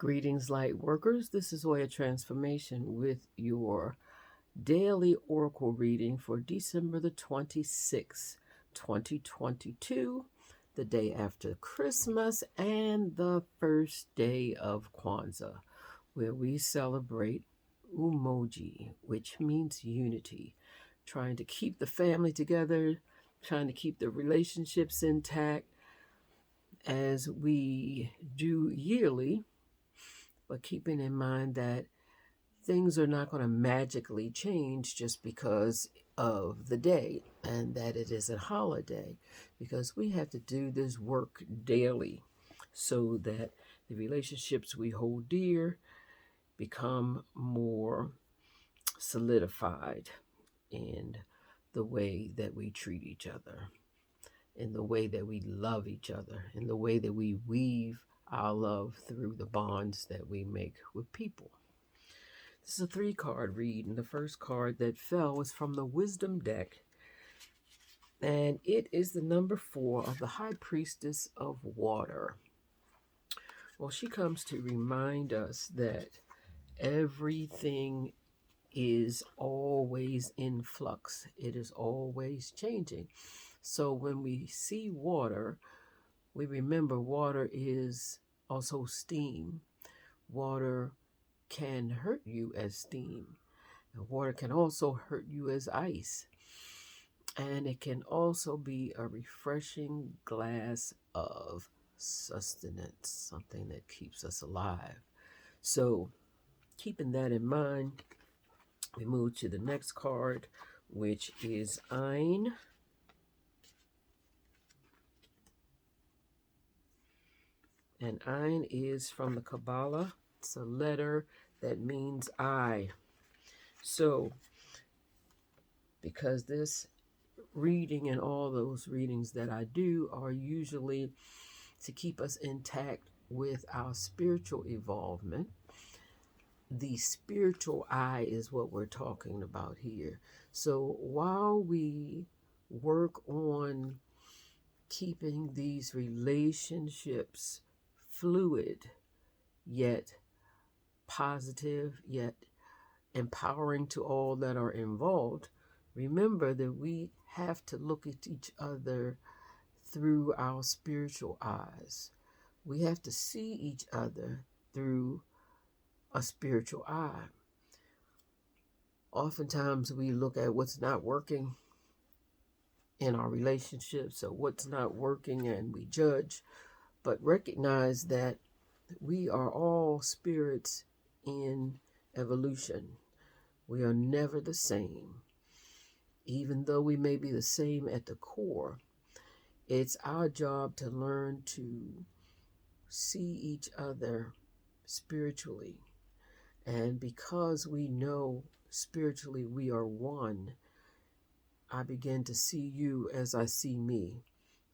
Greetings, light workers. This is Way of Transformation with your daily oracle reading for December the 26th, 2022, the day after Christmas and the first day of Kwanzaa, where we celebrate Umoja, which means unity, trying to keep the family together, trying to keep the relationships intact as we do yearly, but keeping in mind that things are not going to magically change just because of the day and that it is a holiday, because we have to do this work daily so that the relationships we hold dear become more solidified in the way that we treat each other, in the way that we love each other, in the way that we weave our love through the bonds that we make with people. This is a 3-card read, and the first card that fell was from the Wisdom deck, and it is the number 4 of the High Priestess of Water. Well, she comes to remind us that everything is always in flux. It is always changing. So when we see water, we remember water is also steam. Water can hurt you as steam. And water can also hurt you as ice. And it can also be a refreshing glass of sustenance, something that keeps us alive. So, keeping that in mind, we move to the next card, which is Ein. And Ein is from the Kabbalah. It's a letter that means I. So, because this reading and all those readings that I do are usually to keep us intact with our spiritual evolvement, the spiritual I is what we're talking about here. So while we work on keeping these relationships fluid, yet positive, yet empowering to all that are involved, remember that we have to look at each other through our spiritual eyes. We have to see each other through a spiritual eye. Oftentimes we look at what's not working in our relationships or what's not working and we judge, but recognize that we are all spirits in evolution. We are never the same. Even though we may be the same at the core, it's our job to learn to see each other spiritually. And because we know spiritually we are one, I begin to see you as I see me.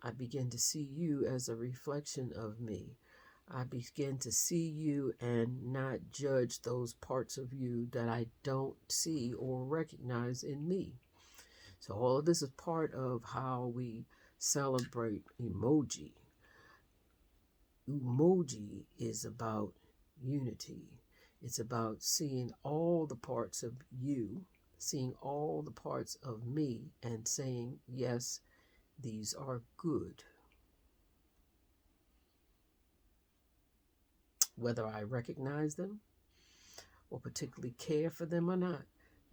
I begin to see you as a reflection of me. I begin to see you and not judge those parts of you that I don't see or recognize in me. So all of this is part of how we celebrate Umoja. Umoja is about unity. It's about seeing all the parts of you, seeing all the parts of me, and saying, yes, these are good. Whether I recognize them or particularly care for them or not,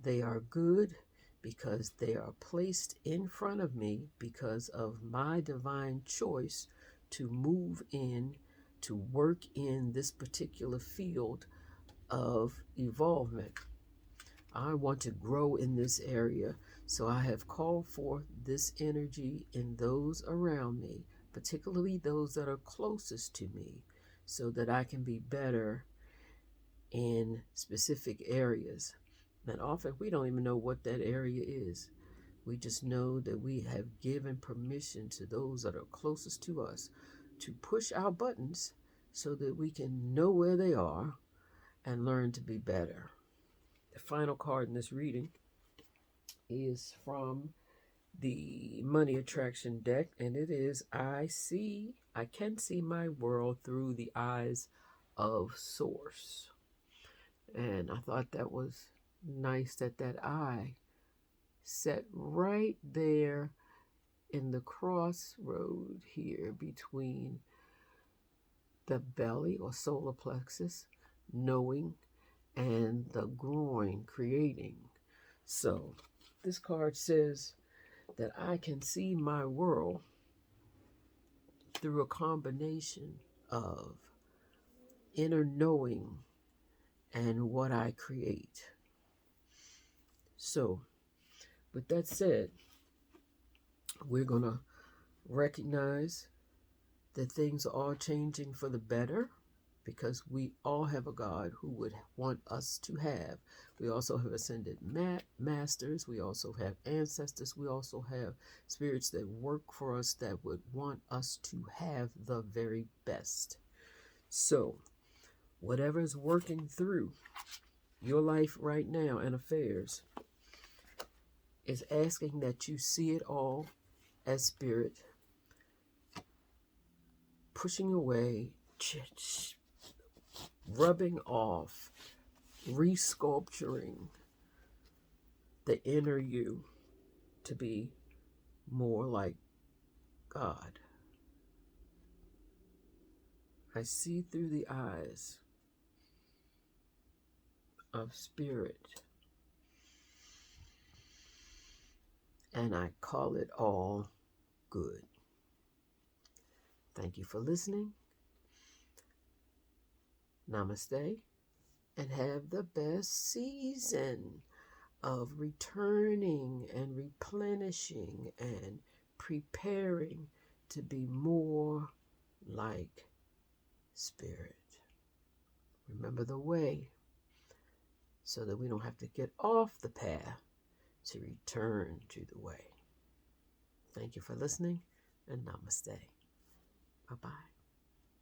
they are good because they are placed in front of me because of my divine choice to move in, to work in this particular field of evolvement. I want to grow in this area, so I have called forth this energy in those around me, particularly those that are closest to me, so that I can be better in specific areas. And often we don't even know what that area is. We just know that we have given permission to those that are closest to us to push our buttons so that we can know where they are and learn to be better. The final card in this reading is from the Money Attraction deck, and it is I can see my world through the eyes of Source. And I thought that was nice that that eye set right there in the crossroad here between the belly or solar plexus, knowing, and the groin, creating. So this card says that I can see my world through a combination of inner knowing and what I create. So, with that said, we're going to recognize that things are changing for the better, because we all have a God who would want us to have. We also have ascended masters. We also have ancestors. We also have spirits that work for us that would want us to have the very best. So, whatever is working through your life right now and affairs is asking that you see it all as spirit, pushing away, rubbing off, resculpturing the inner you to be more like God. I see through the eyes of spirit, and I call it all good. Thank you for listening. Namaste, and have the best season of returning and replenishing and preparing to be more like spirit. Remember the way, so that we don't have to get off the path to return to the way. Thank you for listening, and namaste. Bye-bye.